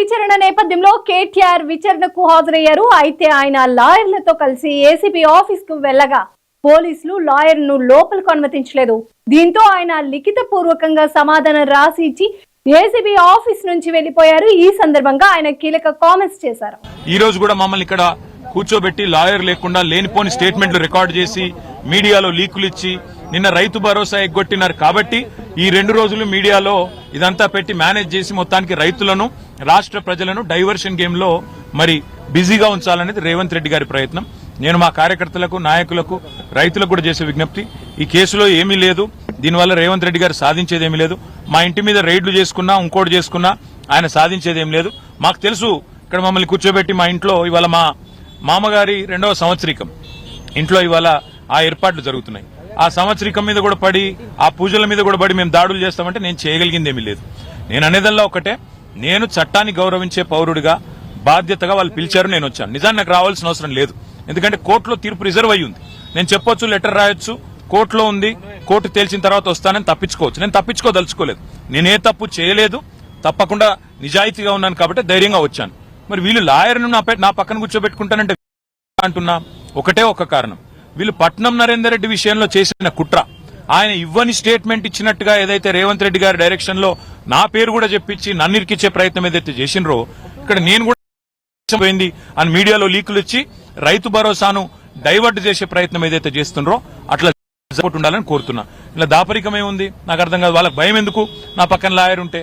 విచారణ నేపథ్యంలో కేటీఆర్ విచారణకు హాజరయ్యారు. అయితే ఆయన లాయర్లతో కలిసి ఏసీబీ ఆఫీస్ కు వెళ్లగా పోలీసులు లాయర్ ను లోపలికి అనుమతించలేదు. దీంతో ఆయన లిఖిత పూర్వకంగా సమాధానం రాసి ఇచ్చి ఏసీబీ ఆఫీస్ నుంచి వెళ్లిపోయారు. ఈ సందర్భంగా ఆయన కీలక కామెంట్స్ చేశారు. ఈ రోజు కూడా మమ్మల్ని ఇక్కడ కూర్చోబెట్టి లాయర్ లేకుండా లేనిపోని స్టేట్మెంట్లు రికార్డు చేసి మీడియాలో లీకులు ఇచ్చి నిన్న రైతు భరోసా ఎగ్గొట్టినారు. కాబట్టి ఈ 2 రోజులు మీడియాలో ఇదంతా పెట్టి మేనేజ్ చేసి మొత్తానికి రైతులను రాష్ట్ర ప్రజలను డైవర్షన్ గేమ్ లో మరి బిజీగా ఉంచాలనేది రేవంత్ రెడ్డి గారి ప్రయత్నం. నేను మా కార్యకర్తలకు, నాయకులకు, రైతులకు కూడా చేసే విజ్ఞప్తి, ఈ కేసులో ఏమీ లేదు. దీనివల్ల రేవంత్ రెడ్డి గారు సాధించేదేమీ లేదు. మా ఇంటి మీద రైడ్లు చేసుకున్నా, ఇంకోటి చేసుకున్నా ఆయన సాధించేదేం లేదు. మాకు తెలుసు. ఇక్కడ మమ్మల్ని కూర్చోబెట్టి మా ఇంట్లో ఇవాళ మా మామగారి 2వ సంవత్సరికం ఇంట్లో ఇవాళ ఆ ఏర్పాట్లు జరుగుతున్నాయి. ఆ సంవత్సరికం మీద కూడా పడి, ఆ పూజల మీద కూడా పడి మేము దాడులు చేస్తామంటే నేను చేయగలిగిందేమీ లేదు. నేను అనేదల్లా ఒకటే, నేను చట్టాన్ని గౌరవించే పౌరుడిగా బాధ్యతగా వాళ్ళు పిలిచారు, నేను వచ్చాను. నిజాన్ని నాకు రావాల్సిన అవసరం లేదు. ఎందుకంటే కోర్టులో తీర్పు రిజర్వ్ అయ్యి ఉంది. నేను చెప్పొచ్చు, లెటర్ రాయొచ్చు, కోర్టులో ఉంది, కోర్టు తేల్చిన తర్వాత వస్తానని తప్పించుకోవచ్చు. నేను తప్పించుకోదలుచుకోలేదు. నేనే తప్పు చేయలేదు, తప్పకుండా నిజాయితీగా ఉన్నాను కాబట్టి ధైర్యంగా వచ్చాను. మరి వీళ్ళు లాయర్ను నా పక్కన కూర్చోబెట్టుకుంటానంటే అంటున్నా ఒకటే ఒక కారణం, వీళ్ళు పట్నం నరేందర్ రెడ్డి విషయంలో చేసిన కుట్ర. ఆయన ఇవ్వని స్టేట్మెంట్ ఇచ్చినట్టుగా ఏదైతే రేవంత్ రెడ్డి గారి డైరెక్షన్ లో నా పేరు కూడా చెప్పించి నన్ను ఇరికిచ్చే ప్రయత్నం ఏదైతే చేసినరో, ఇక్కడ నేను కూడా పోయింది అని మీడియాలో లీకులు ఇచ్చి రైతు భరోసాను డైవర్ట్ చేసే ప్రయత్నం ఏదైతే చేస్తున్నారో అట్లా ఉండాలని కోరుతున్నా. ఇలా దాపరికమే ఉంది, నాకు అర్థం కాదు. వాళ్ళకి భయం ఎందుకు? నా పక్కన లాయర్ ఉంటే.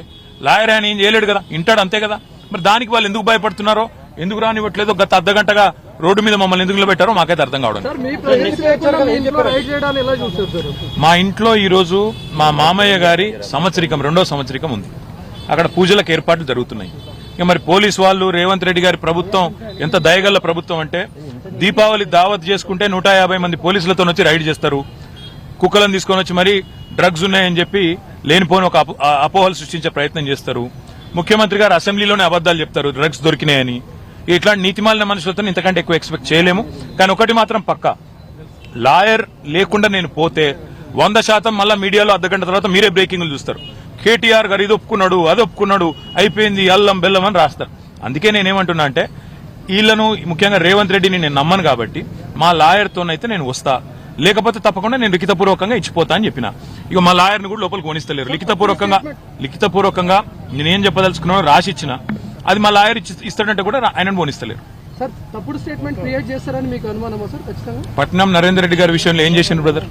లాయర్ ఆయన ఏం చేయలేడు కదా, ఇంటాడు అంతే కదా. మరి దానికి వాళ్ళు ఎందుకు భయపడుతున్నారో, ఎందుకు రానివ్వట్లేదో, గత అర్ధగంటగా రోడ్డు మీద మమ్మల్ని ఎందుకు పెట్టారో మాకైతే అర్థం కావడం. మా ఇంట్లో ఈ రోజు మా మామయ్య గారి సంవత్సరికం 2వ సంవత్సరికం ఉంది. అక్కడ పూజలకు ఏర్పాట్లు జరుగుతున్నాయి. ఇక మరి పోలీసు వాళ్ళు, రేవంత్ రెడ్డి గారి ప్రభుత్వం ఎంత దయగల్ల ప్రభుత్వం అంటే, దీపావళి దావత్ చేసుకుంటే 150 మంది పోలీసులతో వచ్చి రైడ్ చేస్తారు. కుక్కలను తీసుకొని వచ్చి మరి డ్రగ్స్ ఉన్నాయని చెప్పి లేనిపోని ఒక అపోహలు సృష్టించే ప్రయత్నం చేస్తారు. ముఖ్యమంత్రి గారు అసెంబ్లీలోనే అబద్దాలు చెప్తారు, డ్రగ్స్ దొరికినాయని. ఇట్లాంటి నీతిమాలిన మనుషులతో ఇంతకంటే ఎక్కువ ఎక్స్పెక్ట్ చేయలేము. కానీ ఒకటి మాత్రం పక్కా, లాయర్ లేకుండా నేను పోతే 100% మళ్ళా మీడియాలో అర్ధగంట తర్వాత మీరే బ్రేకింగ్లు చూస్తారు. కేటీఆర్ గారు ఇది ఒప్పుకున్నాడు, అది ఒప్పుకున్నాడు, అయిపోయింది, అల్లం బెల్లం అని రాస్తారు. అందుకే నేనేమంటున్నా అంటే, వీళ్లను ముఖ్యంగా రేవంత్ రెడ్డిని నేను నమ్మను కాబట్టి మా లాయర్తోనైతే నేను వస్తా, లేకపోతే తప్పకుండా నేను లిఖితపూర్వకంగా ఇచ్చిపోతా అని చెప్పిన. ఇక మా లాయర్ని కూడా లోపలికి కొనిస్తలేరు. లిఖితపూర్వకంగా నేనేం చెప్పదలుచుకున్నానో రాసి ఇచ్చిన, అది మా లాయర్ ఇస్తాడంటే కూడా ఆయనను పోనిస్తలేరు. తప్పుడు స్టేట్మెంట్ క్రియేట్ చేస్తారని మీకు అనుమానమా సార్? ఖచ్చితంగా పట్నం నరేందర్ రెడ్డి గారి విషయంలో ఏం చేసిండు బ్రదర్?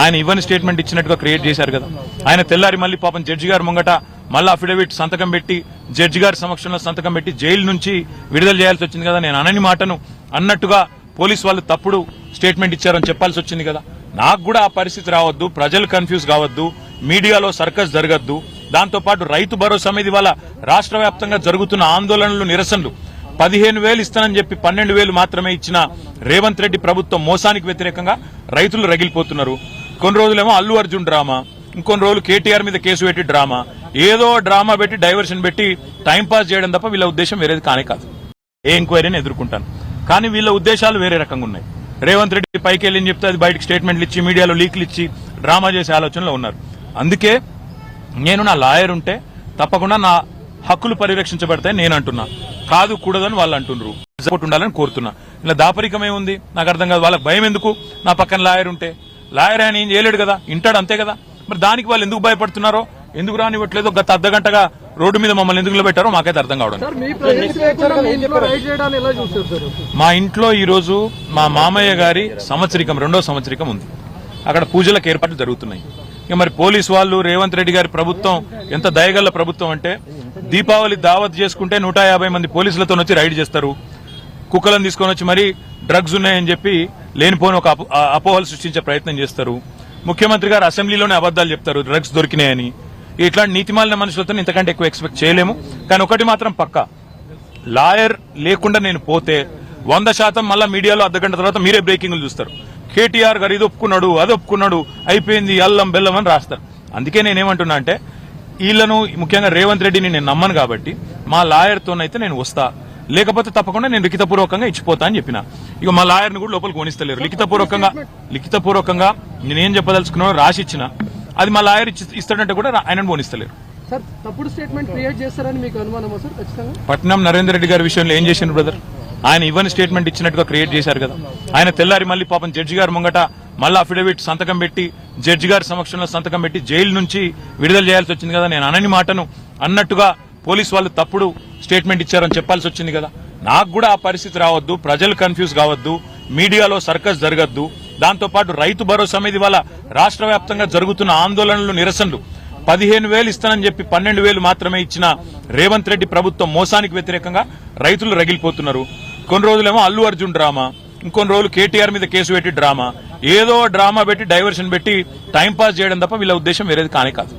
ఆయన ఇవ్వని స్టేట్మెంట్ ఇచ్చినట్టుగా క్రియేట్ చేశారు కదా. ఆయన తెల్లారి మళ్ళీ పాపం జడ్జి గారు ముంగట మళ్ళీ అఫిడవిట్ సంతకం పెట్టి, జడ్జి గారి సమక్షంలో సంతకం పెట్టి జైలు నుంచి విడుదల చేయాల్సి వచ్చింది కదా. నేను అనని మాటను అన్నట్టుగా పోలీసు వాళ్ళు తప్పుడు స్టేట్మెంట్ ఇచ్చారని చెప్పాల్సి వచ్చింది కదా. నాకు కూడా ఆ పరిస్థితి రావద్దు, ప్రజలు కన్ఫ్యూజ్ కావద్దు, మీడియాలో సర్కస్ జరగద్దు. దాంతోపాటు రైతు భరోసా మీద ఇవాళ రాష్ట్ర వ్యాప్తంగా జరుగుతున్న ఆందోళనలు, నిరసనలు 15,000 ఇస్తానని చెప్పి 12,000 మాత్రమే ఇచ్చిన రేవంత్ రెడ్డి ప్రభుత్వం మోసానికి వ్యతిరేకంగా రైతులు రగిలిపోతున్నారు. కొన్ని రోజులేమో అల్లు అర్జున్ డ్రామా, ఇంకొన్ని రోజులు కేటీఆర్ మీద కేసు పెట్టి డ్రామా, ఏదో డ్రామా పెట్టి డైవర్షన్ పెట్టి టైంపాస్ చేయడం తప్ప వీళ్ళ ఉద్దేశం వేరేది కానే కాదు. ఏ ఎంక్వైరీని ఎదుర్కొంటాను, కానీ వీళ్ళ ఉద్దేశాలు వేరే రకంగా ఉన్నాయి. రేవంత్ రెడ్డి పైకి వెళ్ళి చెప్తే అది బయటకు స్టేట్మెంట్లు ఇచ్చి మీడియాలో లీకులు ఇచ్చి డ్రామా చేసే ఆలోచనలో ఉన్నారు. అందుకే నేను నా లాయర్ ఉంటే తప్పకుండా నా హక్కులు పరిరక్షించబడతాయి నేను అంటున్నా, కాదు కూడదని వాళ్ళు అంటున్నారు. ఉండాలని కోరుతున్నా. ఇలా దాపరికమే ఉంది, నాకు అర్థం కాదు. వాళ్ళకి భయం ఎందుకు? నా పక్కన లాయర్ ఉంటే. లాయర్ ఆయన ఏం చేయలేడు కదా, ఇంటాడు అంతే కదా. మరి దానికి వాళ్ళు ఎందుకు భయపడుతున్నారో, ఎందుకు రానివ్వట్లేదో, గత అర్ధగంటగా రోడ్డు మీద మమ్మల్ని ఎందుకు పెట్టారో మాకైతే అర్థం కావడం. మా ఇంట్లో ఈ రోజు మా మామయ్య గారి సంవత్సరికం 2వ సంవత్సరికం ఉంది. అక్కడ పూజలకు ఏర్పాట్లు జరుగుతున్నాయి. ఇక మరి పోలీసు వాళ్ళు, రేవంత్ రెడ్డి గారి ప్రభుత్వం ఎంత దయగల్ల ప్రభుత్వం అంటే, దీపావళి దావత్ చేసుకుంటే 150 మంది పోలీసులతో వచ్చి రైడ్ చేస్తారు. కుక్కలను తీసుకొని వచ్చి మరి డ్రగ్స్ ఉన్నాయని చెప్పి లేనిపోని ఒక అపోహలు సృష్టించే ప్రయత్నం చేస్తారు. ముఖ్యమంత్రి గారు అసెంబ్లీలోనే అబద్దాలు చెప్తారు, డ్రగ్స్ దొరికినాయని. ఇట్లాంటి నీతిమాలిన మనుషులతో ఇంతకంటే ఎక్కువ ఎక్స్పెక్ట్ చేయలేము. కానీ ఒకటి మాత్రం పక్కా, లాయర్ లేకుండా నేను పోతే 100% మళ్ళా మీడియాలో అర్ధగంట తర్వాత మీరే బ్రేకింగ్లు చూస్తారు. కేటీఆర్ గారు ఇది ఒప్పుకున్నాడు, అది ఒప్పుకున్నాడు, అయిపోయింది, అల్లం బెల్లం అని రాస్తారు. అందుకే నేనేమంటున్నా అంటే, వీళ్లను ముఖ్యంగా రేవంత్ రెడ్డిని నేను నమ్మను కాబట్టి మా లాయర్తోనైతే నేను వస్తా, లేకపోతే తప్పకుండా నేను లిఖితపూర్వకంగా ఇచ్చిపోతా అని చెప్పిన. ఇక మా లాయర్ని కూడా లోపలికి కొనిస్తలేరు. లిఖితపూర్వకంగా నేనేం చెప్పదలుచుకున్నానో రాసి ఇచ్చిన, అది మా లాయర్ ఇస్తాడంటే కూడా ఆయనను పోనిస్తలేరు. సార్ తప్పుడు స్టేట్మెంట్ క్రియేట్ చేస్తారని మీకు అనుమానమా సార్ ఖచ్చితంగా? పట్నం నరేందర్ రెడ్డి గారి విషయంలో ఏం చేసిండు బ్రదర్? ఆయన ఇవ్వని స్టేట్మెంట్ ఇచ్చినట్టుగా క్రియేట్ చేశారు కదా. ఆయన తెల్లారి మళ్ళీ పాపం జడ్జి గారు ముంగట మళ్ళీ అఫిడవిట్ సంతకం పెట్టి జడ్జి గారి సమక్షంలో సంతకం పెట్టి జైలు నుంచి విడుదల చేయాల్సి వచ్చింది కదా. నేను అనని మాటను అన్నట్టుగా పోలీసు వాళ్ళు తప్పుడు స్టేట్మెంట్ ఇచ్చారని చెప్పాల్సి వచ్చింది కదా. నాకు కూడా ఆ పరిస్థితి రావద్దు, ప్రజలు కన్ఫ్యూజ్ కావద్దు, మీడియాలో సర్కస్ జరగద్దు. దాంతోపాటు రైతు భరోసా మీద ఇవాళ రాష్ట్ర వ్యాప్తంగా జరుగుతున్న ఆందోళనలు, నిరసనలు 15,000 ఇస్తానని చెప్పి 12,000 మాత్రమే ఇచ్చిన రేవంత్ రెడ్డి ప్రభుత్వం మోసానికి వ్యతిరేకంగా రైతులు రగిలిపోతున్నారు. కొన్ని రోజులేమో అల్లు అర్జున్ డ్రామా, ఇంకొన్ని రోజులు కేటీఆర్ మీద కేసు పెట్టి డ్రామా, ఏదో డ్రామా పెట్టి డైవర్షన్ పెట్టి టైంపాస్ చేయడం తప్ప వీళ్ళ ఉద్దేశం వేరేది కానే కాదు.